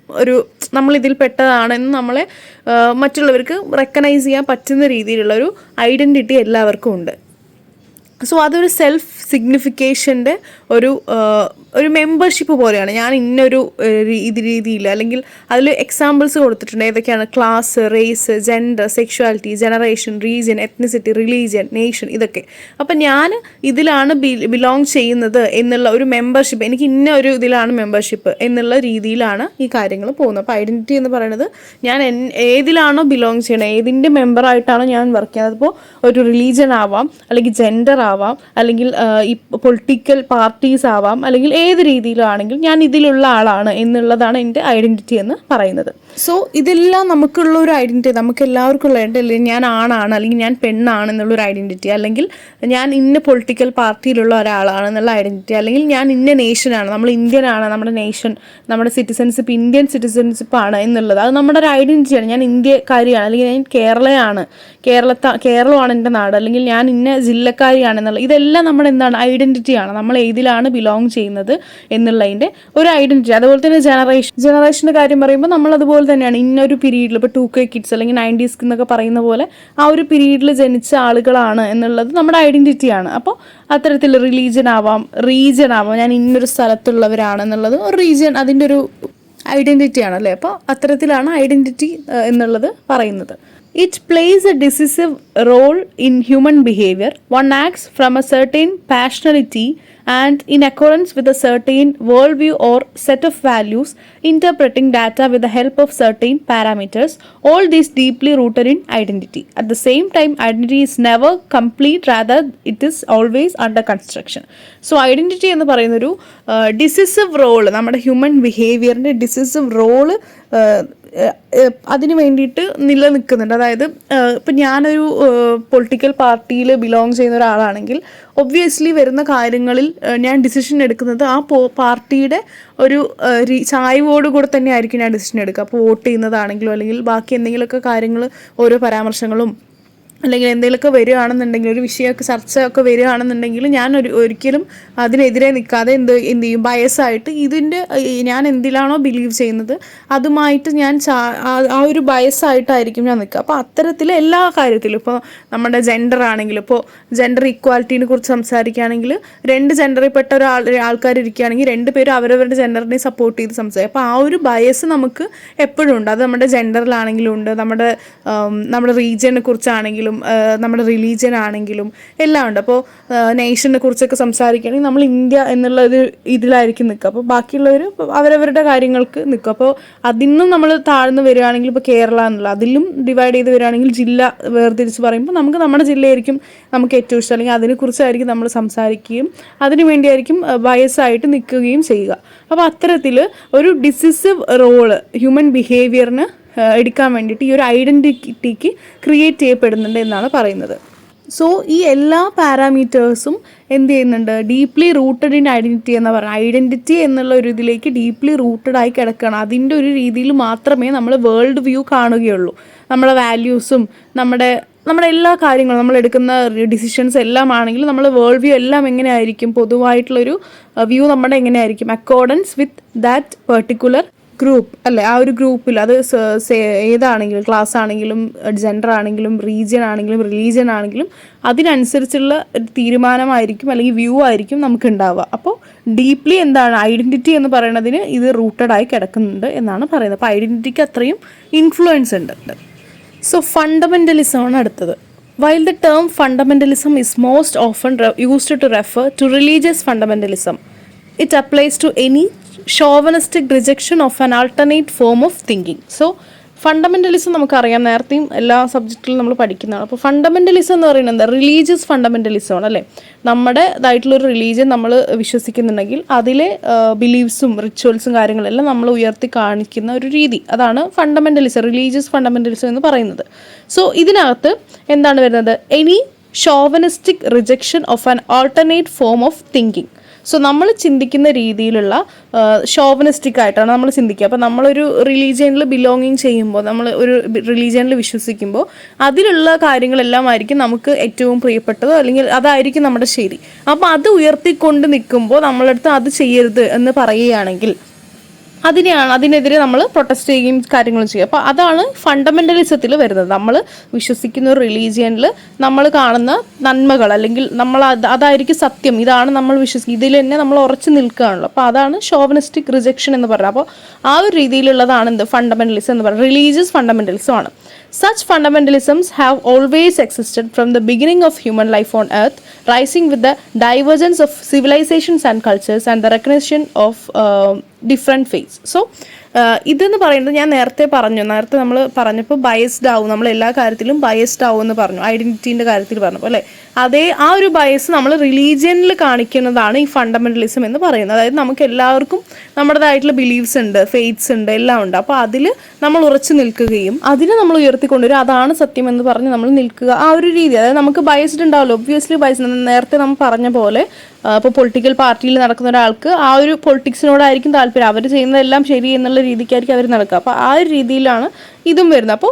ഒരു നമ്മളിതിൽ പെട്ടതാണെന്ന് നമ്മളെ മറ്റുള്ളവർക്ക് റെക്കഗ്നൈസ് ചെയ്യാൻ പറ്റുന്ന രീതിയിലുള്ള ഒരു ഐഡൻറ്റിറ്റി എല്ലാവർക്കും ഉണ്ട്. സോ അതൊരു സെൽഫ് സിഗ്നിഫിക്കേഷൻ്റെ ഒരു മെമ്പർഷിപ്പ് പോലെയാണ്. ഞാൻ ഇന്നൊരു രീതിയിൽ അല്ലെങ്കിൽ അതിൽ എക്സാമ്പിൾസ് കൊടുത്തിട്ടുണ്ട്. ഏതൊക്കെയാണ്? Class, race, gender, sexuality, generation, region, ethnicity, religion, nation, ഇതൊക്കെ. അപ്പം ഞാൻ ഇതിലാണ് ബിലോങ് ചെയ്യുന്നത് എന്നുള്ള ഒരു മെമ്പർഷിപ്പ്, എനിക്ക് ഇന്ന ഒരു ഇതിലാണ് മെമ്പർഷിപ്പ് എന്നുള്ള രീതിയിലാണ് ഈ കാര്യങ്ങൾ പോകുന്നത്. അപ്പോൾ ഐഡൻറ്റിറ്റി എന്ന് പറയുന്നത് ഞാൻ ഏതിലാണോ ബിലോങ് ചെയ്യണത്, ഏതിൻ്റെ മെമ്പറായിട്ടാണോ ഞാൻ വർക്ക് ചെയ്യുന്നത്. അപ്പോൾ ഒരു റിലീജിയൻ ആവാം, അല്ലെങ്കിൽ ജെൻഡർ ആവാം, അല്ലെങ്കിൽ ഈ പൊളിറ്റിക്കൽ പാർട്ടീസ് ആവാം, അല്ലെങ്കിൽ ഏത് രീതിയിലാണെങ്കിൽ ഞാൻ ഇതിലുള്ള ആളാണ് എന്നുള്ളതാണ് എൻ്റെ ഐഡൻറ്റിറ്റി എന്ന് പറയുന്നത്. സോ ഇതെല്ലാം നമുക്കുള്ള ഒരു ഐഡൻറ്റിറ്റി, നമുക്ക് എല്ലാവർക്കും ഉള്ള അല്ലെങ്കിൽ ഞാൻ ആണാണ് അല്ലെങ്കിൽ ഞാൻ പെണ്ണാണ് എന്നുള്ളൊരു ഐഡൻറ്റിറ്റി, അല്ലെങ്കിൽ ഞാൻ ഇന്ന പൊളിറ്റിക്കൽ പാർട്ടിയിലുള്ള ഒരാളാണ് എന്നുള്ള ഐഡൻറ്റിറ്റി, അല്ലെങ്കിൽ ഞാൻ ഇന്ന നേഷനാണ്, നമ്മൾ ഇന്ത്യനാണ്, നമ്മുടെ നേഷൻ, നമ്മുടെ സിറ്റിസൺഷിപ്പ് ഇന്ത്യൻ സിറ്റിസൺഷിപ്പാണ് എന്നുള്ളത്, അത് നമ്മുടെ ഒരു ഐഡൻറ്റിറ്റിയാണ്. ഞാൻ ഇന്ത്യക്കാരിയാണ്, അല്ലെങ്കിൽ ഞാൻ കേരളയാണ്, കേരളമാണ് എൻ്റെ നാട്, അല്ലെങ്കിൽ ഞാൻ ഇന്ന ജില്ലക്കാരിയാണെന്നുള്ള, ഇതെല്ലാം നമ്മുടെ എന്താണ്, ഐഡൻറ്റിറ്റിയാണ്. നമ്മൾ ഏതിലാണ് ബിലോങ് ചെയ്യുന്നത് എന്നുള്ളതിൻ്റെ ഒരു ഐഡൻറ്റിറ്റി. അതുപോലെ തന്നെ ജനറേഷൻ്റെ കാര്യം പറയുമ്പോൾ നമ്മൾ അതുപോലെ തന്നെയാണ്. ഇന്നൊരു പീരീഡിൽ ഇപ്പോൾ 2K കിഡ്സ് അല്ലെങ്കിൽ 90s എന്നൊക്കെ പറയുന്ന പോലെ ആ ഒരു പീരീഡിൽ ജനിച്ച ആളുകളാണ് എന്നുള്ളത് നമ്മുടെ ഐഡൻറ്റിറ്റിയാണ്. അപ്പോൾ അത്തരത്തിൽ റിലീജിയൻ ആവാം, റീജിയൻ ആവാം, ഞാൻ ഇന്നൊരു സ്ഥലത്തുള്ളവരാണെന്നുള്ളത് ഒരു റീജിയൻ, അതിൻ്റെ ഒരു ഐഡൻറ്റിറ്റിയാണ് അല്ലേ. അപ്പോൾ അത്തരത്തിലാണ് ഐഡൻറ്റിറ്റി എന്നുള്ളത് പറയുന്നത്. It plays a decisive role in human behavior. One acts from a certain passionality and in accordance with a certain worldview or set of values, interpreting data with the help of certain parameters. All these deeply rooted in identity. At the same time, identity is never complete, rather it is always under construction. So identity എന്ന് പറയുന്നൊരു decisive role, നമ്മുടെ human ബിഹേവിയറിൻ്റെ decisive role അതിന് വേണ്ടിയിട്ട് നിലനിൽക്കുന്നുണ്ട്. അതായത് ഇപ്പം ഞാനൊരു political പാർട്ടിയിൽ ബിലോങ് ചെയ്യുന്ന ഒരാളാണെങ്കിൽ ഒബ്വിയസ്ലി വരുന്ന കാര്യങ്ങളിൽ ഞാൻ ഡിസിഷൻ എടുക്കുന്നത് ആ പാർട്ടിയുടെ ഒരു ചായ്വോടുകൂടെ തന്നെ ആയിരിക്കും ഞാൻ ഡിസിഷൻ എടുക്കുക. അപ്പോൾ വോട്ട് ചെയ്യുന്നതാണെങ്കിലോ അല്ലെങ്കിൽ ബാക്കി എന്തെങ്കിലുമൊക്കെ കാര്യങ്ങൾ, ഓരോ പരാമർശങ്ങളും അല്ലെങ്കിൽ എന്തെങ്കിലുമൊക്കെ വരികയാണെന്നുണ്ടെങ്കിൽ, ഒരു വിഷയമൊക്കെ ചർച്ച ഒക്കെ വരികയാണെന്നുണ്ടെങ്കിൽ ഞാൻ ഒരിക്കലും അതിനെതിരെ നിൽക്കാതെ എന്ത് ചെയ്യും, ബയസായിട്ട് ഞാൻ എന്തിലാണോ ബിലീവ് ചെയ്യുന്നത് അതുമായിട്ട് ഞാൻ ആ ഒരു ബയസായിട്ടായിരിക്കും ഞാൻ നിൽക്കുക. അപ്പോൾ അത്തരത്തിൽ എല്ലാ കാര്യത്തിലും, ഇപ്പോൾ നമ്മുടെ ജെൻഡർ ആണെങ്കിലും, ഇപ്പോൾ ജെൻഡർ ഇക്വാലിറ്റീനെ കുറിച്ച് സംസാരിക്കുകയാണെങ്കിൽ 2 ജെൻഡറിൽപ്പെട്ട ആൾക്കാർ ഇരിക്കുകയാണെങ്കിൽ 2 പേരും അവരവരുടെ ജെൻഡറിനെ സപ്പോർട്ട് ചെയ്ത് സംസാരിക്കും. അപ്പോൾ ആ ഒരു ബയസ് നമുക്ക് എപ്പോഴും ഉണ്ട്. അത് നമ്മുടെ ജെൻഡറിലാണെങ്കിലും ഉണ്ട്, നമ്മുടെ റീജിയനെ കുറിച്ചാണെങ്കിലും നമ്മുടെ റിലീജിയൻ ആണെങ്കിലും എല്ലാം ഉണ്ട്. അപ്പോൾ നേഷനെ കുറിച്ചൊക്കെ സംസാരിക്കുകയാണെങ്കിൽ നമ്മൾ ഇന്ത്യ എന്നുള്ള ഒരു ഇതിലായിരിക്കും നിൽക്കുക. അപ്പോൾ ബാക്കിയുള്ളവർ അവരവരുടെ കാര്യങ്ങൾക്ക് നിൽക്കും. അപ്പോൾ അതിന്നും നമ്മൾ താഴ്ന്നു വരികയാണെങ്കിൽ, ഇപ്പോൾ കേരള എന്നുള്ള അതിലും ഡിവൈഡ് ചെയ്ത് വരികയാണെങ്കിൽ ജില്ല വേർതിരിച്ച് പറയുമ്പോൾ നമുക്ക് നമ്മുടെ ജില്ലയായിരിക്കും നമുക്ക് ഏറ്റവും ഇഷ്ടം, അല്ലെങ്കിൽ അതിനെക്കുറിച്ചായിരിക്കും നമ്മൾ സംസാരിക്കുകയും അതിനു വേണ്ടിയായിരിക്കും ബയസായിട്ട് നിൽക്കുകയും ചെയ്യുക. അപ്പോൾ അത്തരത്തിൽ ഒരു ഡിസിസീവ് റോള് ഹ്യൂമൻ ബിഹേവിയറിന് എടുക്കാൻ വേണ്ടിയിട്ട് ഈ ഒരു ഐഡൻറ്റിറ്റിക്ക് ക്രിയേറ്റ് ചെയ്യപ്പെടുന്നുണ്ട് എന്നാണ് പറയുന്നത്. സോ ഈ എല്ലാ പാരാമീറ്റേഴ്സും എന്ത് ചെയ്യുന്നുണ്ട്, ഡീപ്ലി റൂട്ടഡ് ഇൻ ഐഡൻറ്റിറ്റി എന്ന് പറയുന്നത്. ഐഡൻറ്റിറ്റി എന്നുള്ള ഒരു ഇതിലേക്ക് ഡീപ്ലി റൂട്ടഡായി കിടക്കണം. അതിൻ്റെ ഒരു രീതിയിൽ മാത്രമേ നമ്മൾ വേൾഡ് വ്യൂ കാണുകയുള്ളൂ. നമ്മുടെ വാല്യൂസും നമ്മുടെ എല്ലാ കാര്യങ്ങളും, നമ്മൾ എടുക്കുന്ന ഡിസിഷൻസ് എല്ലാം ആണെങ്കിലും നമ്മൾ വേൾഡ് വ്യൂ എല്ലാം എങ്ങനെയായിരിക്കും, പൊതുവായിട്ടുള്ളൊരു വ്യൂ നമ്മുടെ എങ്ങനെയായിരിക്കും, accordance with that particular group അല്ലേ. ആ ഒരു ഗ്രൂപ്പിൽ അത് ഏതാണെങ്കിലും, ക്ലാസ് ആണെങ്കിലും, ജെൻഡർ ആണെങ്കിലും, റീജിയൻ ആണെങ്കിലും, റിലീജിയൻ ആണെങ്കിലും അതിനനുസരിച്ചുള്ള ഒരു തീരുമാനമായിരിക്കും അല്ലെങ്കിൽ വ്യൂ ആയിരിക്കും നമുക്ക് ഉണ്ടാവുക. അപ്പോൾ ഡീപ്ലി എന്താണ് ഐഡൻറ്റിറ്റി എന്ന് പറയുന്നതിന് ഇത് റൂട്ടഡായി കിടക്കുന്നുണ്ട് എന്നാണ് പറയുന്നത്. അപ്പോൾ ഐഡൻറ്റിറ്റിക്ക് അത്രയും ഇൻഫ്ലുവൻസ് ഉണ്ട്. സോ ഫണ്ടമെൻ്റലിസം ആണ് അടുത്തത്. While the term fundamentalism is most often used to refer to religious fundamentalism, it applies to any chauvinistic rejection of an alternate form of thinking. So fundamentalism നമുക്കറിയാം, നേരത്തെയും എല്ലാ സബ്ജക്റ്റിലും നമ്മൾ പഠിക്കുന്നതാണ്. അപ്പോൾ ഫണ്ടമെൻ്റലിസം എന്ന് പറയുന്നത് എന്താ, റിലീജിയസ് ഫണ്ടമെൻ്റലിസം ആണ് അല്ലേ. നമ്മുടേതായിട്ടുള്ളൊരു റിലീജിയൻ നമ്മൾ വിശ്വസിക്കുന്നുണ്ടെങ്കിൽ അതിലെ ബിലീവ്സും റിച്വൽസും കാര്യങ്ങളെല്ലാം നമ്മൾ ഉയർത്തി കാണിക്കുന്ന ഒരു രീതി, അതാണ് ഫണ്ടമെൻ്റലിസം, റിലീജിയസ് ഫണ്ടമെൻ്റലിസം എന്ന് പറയുന്നത്. സോ ഇതിനകത്ത് എന്താണ് വരുന്നത്, any chauvinistic rejection of an alternate form of thinking. So നമ്മൾ ചിന്തിക്കുന്ന രീതിയിലുള്ള ഷോവനിസ്റ്റിക് ആയിട്ടാണ് നമ്മൾ ചിന്തിക്കുക. അപ്പോൾ നമ്മളൊരു റിലീജിയനിൽ ബിലോങ്ങിങ് ചെയ്യുമ്പോൾ, നമ്മൾ ഒരു റിലീജിയനിൽ വിശ്വസിക്കുമ്പോൾ അതിലുള്ള കാര്യങ്ങളെല്ലാം ആയിരിക്കും നമുക്ക് ഏറ്റവും പ്രിയപ്പെട്ടതോ, അല്ലെങ്കിൽ അതായിരിക്കും നമ്മുടെ ശരി. അപ്പോൾ അത് ഉയർത്തിക്കൊണ്ട് നിൽക്കുമ്പോൾ നമ്മളടുത്ത് അത് ചെയ്യരുത് എന്ന് പറയുകയാണെങ്കിൽ അതിനെതിരെ നമ്മൾ പ്രൊട്ടസ്റ്റ് ചെയ്യുകയും കാര്യങ്ങളും ചെയ്യും. അപ്പോൾ അതാണ് ഫണ്ടമെൻ്റലിസത്തിൽ വരുന്നത്. നമ്മൾ വിശ്വസിക്കുന്ന ഒരു റിലീജിയനിൽ നമ്മൾ കാണുന്ന നന്മകൾ, അല്ലെങ്കിൽ നമ്മൾ അതായിരിക്കും സത്യം, ഇതാണ് നമ്മൾ ഇതിൽ തന്നെ നമ്മൾ ഉറച്ചു നിൽക്കുകയാണല്ലോ. അപ്പോൾ അതാണ് ഷോവനിസ്റ്റിക് റിജക്ഷൻ എന്ന് പറയുന്നത്. അപ്പോൾ ആ ഒരു രീതിയിലുള്ളതാണ് എന്ത് ഫണ്ടമെൻ്റലിസം എന്ന് പറയുന്നത്, റിലീജിയസ് ഫണ്ടമെൻ്റലിസം ആണ്. Such fundamentalisms have always existed from the beginning of human life on earth, rising with the divergence of civilizations and cultures and the recognition of different faiths. So ഇതെന്ന് പറയുന്നത് ഞാൻ നേരത്തെ നമ്മൾ പറഞ്ഞപ്പോൾ biased ആവും, നമ്മൾ എല്ലാ കാര്യത്തിലും ബയസ്ഡ് ആവും എന്ന് പറഞ്ഞു, ഐഡൻറ്റിറ്റീൻ്റെ കാര്യത്തിൽ പറഞ്ഞപ്പോൾ അല്ലേ. ആ ഒരു ബയസ് നമ്മൾ റിലീജിയനിൽ കാണിക്കുന്നതാണ് ഈ ഫണ്ടമെൻ്റലിസം എന്ന് പറയുന്നത്. അതായത് നമുക്ക് എല്ലാവർക്കും നമ്മുടേതായിട്ടുള്ള ബിലീവ്സ് ഉണ്ട്, ഫെയ്ത്ത്സ് ഉണ്ട്, എല്ലാം ഉണ്ട്. അപ്പോൾ അതിൽ നമ്മൾ ഉറച്ചു നിൽക്കുകയും അതിനെ നമ്മൾ ഉയർത്തിക്കൊണ്ടുവരും, അതാണ് സത്യം എന്ന് പറഞ്ഞ് നമ്മൾ നിൽക്കുക, ആ ഒരു രീതി. അതായത് നമുക്ക് ബയസ്ഡ് ഉണ്ടാവുമല്ലോ, ഒബ്വിയസ്ലി ബയസ്ഡ്. നേരത്തെ നമ്മൾ പറഞ്ഞ പോലെ ഇപ്പോൾ പൊളിറ്റിക്കൽ പാർട്ടിയിൽ നടക്കുന്ന ഒരാൾക്ക് ആ ഒരു പൊളിറ്റിക്സിനോടായിരിക്കും താല്പര്യം, അവർ ചെയ്യുന്നതെല്ലാം ശരി എന്നുള്ള രീതിക്കായിരിക്കും അവർ നടക്കുക. അപ്പോൾ ആ ഒരു രീതിയിലാണ് ഇതും വരുന്നത്. അപ്പോൾ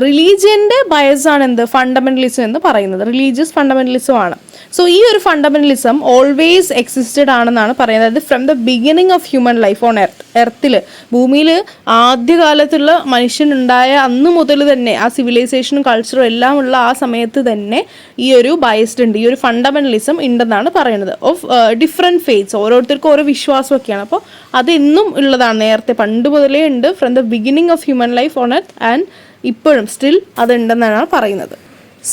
റിലീജിയൻ്റെ ബയസാണ് എന്ത് ഫണ്ടമെൻ്റലിസം എന്ന് പറയുന്നത്, റിലീജിയസ് ഫണ്ടമെൻ്റലിസം ആണ്. സോ ഈ ഒരു ഫണ്ടമെൻ്റലിസം ഓൾവേസ് എക്സിസ്റ്റഡ് ആണെന്നാണ് പറയുന്നത്. അതായത് from the beginning of human life on എർത്തിൽ, ഭൂമിയിൽ ആദ്യകാലത്തുള്ള മനുഷ്യനുണ്ടായ അന്ന് മുതൽ തന്നെ ആ സിവിലൈസേഷനും കൾച്ചറും എല്ലാം ഉള്ള ആ സമയത്ത് തന്നെ ഈ ഒരു ബയസ്ഡ് ഉണ്ട്, ഈ ഒരു ഫണ്ടമെൻ്റലിസം ഉണ്ടെന്നാണ് പറയുന്നത്. ഓഫ് ഡിഫറെൻറ്റ് ഫെയ്ത്ത്സ്, ഓരോരുത്തർക്കും ഓരോ വിശ്വാസമൊക്കെയാണ്. അപ്പോൾ അതെന്നും ഉള്ളതാണ്, നേരത്തെ പണ്ട് മുതലേ ഉണ്ട്, from the beginning of human life on earth, and ഇപ്പോഴും സ്റ്റിൽ അതുണ്ടെന്നാണ് പറയുന്നത്.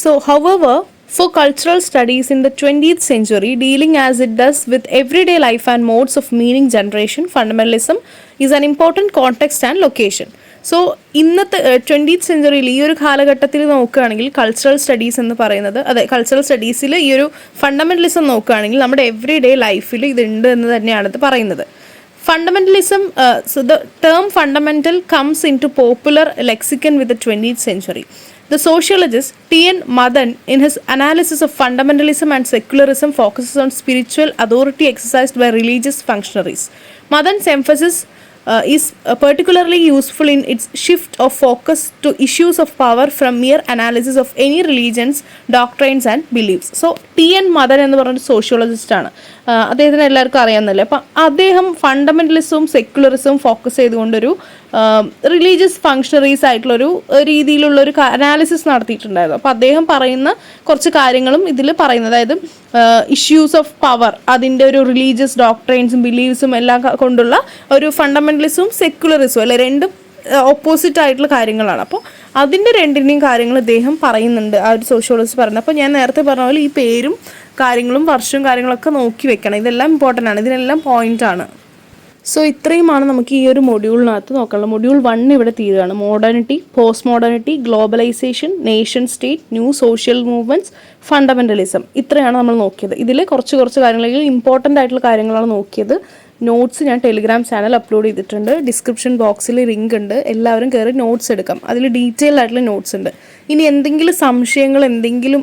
So however, for cultural studies in the 20th century, dealing as it does with everyday life and modes of meaning generation, fundamentalism is an important context and location. So ഇന്നത്തെ 20th സെഞ്ച്വറിയിൽ ഈ ഒരു കാലഘട്ടത്തിൽ നോക്കുകയാണെങ്കിൽ cultural studies എന്ന് പറയുന്നത്, അതെ cultural സ്റ്റഡീസിൽ ഈ ഒരു ഫണ്ടമെൻ്റലിസം നോക്കുകയാണെങ്കിൽ നമ്മുടെ എവറി ഡേ ലൈഫിൽ ഇതുണ്ട് എന്ന് തന്നെയാണ് ഇത് പറയുന്നത്. Fundamentalism, so the term fundamental comes into popular lexicon with the 20th century. The sociologist T.N. Madan, in his analysis of fundamentalism and secularism, focuses on spiritual authority exercised by religious functionaries. Madan's emphasis is particularly useful in its shift of focus to issues of power from mere analysis of any religions, doctrines and beliefs. So T.N. Madan എന്ന് പറഞ്ഞൊരു sociologist ആണ്. അദ്ദേഹത്തിന് എല്ലാവർക്കും അറിയാമെന്നല്ലേ. അപ്പം അദ്ദേഹം ഫണ്ടമെൻ്റലിസവും സെക്യുലറിസവും focus ചെയ്തുകൊണ്ടൊരു religious functionaries ആയിട്ടുള്ളൊരു രീതിയിലുള്ളൊരു analysis നടത്തിയിട്ടുണ്ടായിരുന്നു. അപ്പോൾ അദ്ദേഹം പറയുന്ന കുറച്ച് കാര്യങ്ങളും ഇതിൽ പറയുന്നത്, അതായത് ഇഷ്യൂസ് ഓഫ് പവർ, അതിൻ്റെ ഒരു റിലീജിയസ് ഡോക്ട്രൈൻസും ബിലീവ്സും എല്ലാം കൊണ്ടുള്ള ഒരു ഫണ്ടമെൻ്റലിസവും സെക്യുലറിസവും അല്ലെ രണ്ടും ഓപ്പോസിറ്റ് ആയിട്ടുള്ള കാര്യങ്ങളാണ്. അപ്പോൾ അതിൻ്റെ രണ്ടിൻ്റെയും കാര്യങ്ങൾ അദ്ദേഹം പറയുന്നുണ്ട്, ആ ഒരു സോഷ്യോളജിസ്റ്റ് പറയുന്നത്. അപ്പോൾ ഞാൻ നേരത്തെ പറഞ്ഞ പോലെ ഈ പേരും കാര്യങ്ങളും വർഷവും കാര്യങ്ങളൊക്കെ നോക്കി വെക്കണം. ഇതെല്ലാം ഇമ്പോർട്ടൻ്റ് ആണ്, ഇതിനെല്ലാം പോയിൻ്റാണ്. സോ ഇത്രയുമാണ് നമുക്ക് ഈ ഒരു മൊഡ്യൂളിനകത്ത് നോക്കാനുള്ളത്. മൊഡ്യൂൾ 1 ഇവിടെ തീരുകയാണ്. Modernity, post modernity, globalisation, nation state, new social movements, fundamentalism, ഇത്രയാണ് നമ്മൾ നോക്കിയത്. ഇതിൽ കുറച്ച് കാര്യങ്ങളിൽ ഇമ്പോർട്ടൻ്റ് ആയിട്ടുള്ള കാര്യങ്ങളാണ് നോക്കിയത്. നോട്ട്സ് ഞാൻ ടെലിഗ്രാം ചാനൽ അപ്ലോഡ് ചെയ്തിട്ടുണ്ട്. ഡിസ്ക്രിപ്ഷൻ ബോക്സിൽ ലിങ്ക് ഉണ്ട്, എല്ലാവരും കയറി നോട്ട്സ് എടുക്കാം. അതിൽ ഡീറ്റെയിൽ ആയിട്ടുള്ള നോട്ട്സ് ഉണ്ട്. ഇനി എന്തെങ്കിലും സംശയങ്ങൾ, എന്തെങ്കിലും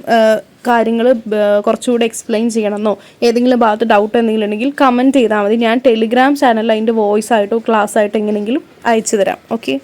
കാര്യങ്ങൾ കുറച്ചുകൂടെ എക്സ്പ്ലെയിൻ ചെയ്യണമെന്നോ ഏതെങ്കിലും ഭാഗത്ത് ഡൗട്ട് എന്തെങ്കിലും ഉണ്ടെങ്കിൽ കമൻറ്റ് ചെയ്താൽ മതി. ഞാൻ ടെലിഗ്രാം ചാനലിൽ അതിൻ്റെ വോയിസ് ആയിട്ടോ ക്ലാസ് ആയിട്ടോ എങ്ങനെയെങ്കിലും അയച്ചു തരാം. ഓക്കെ.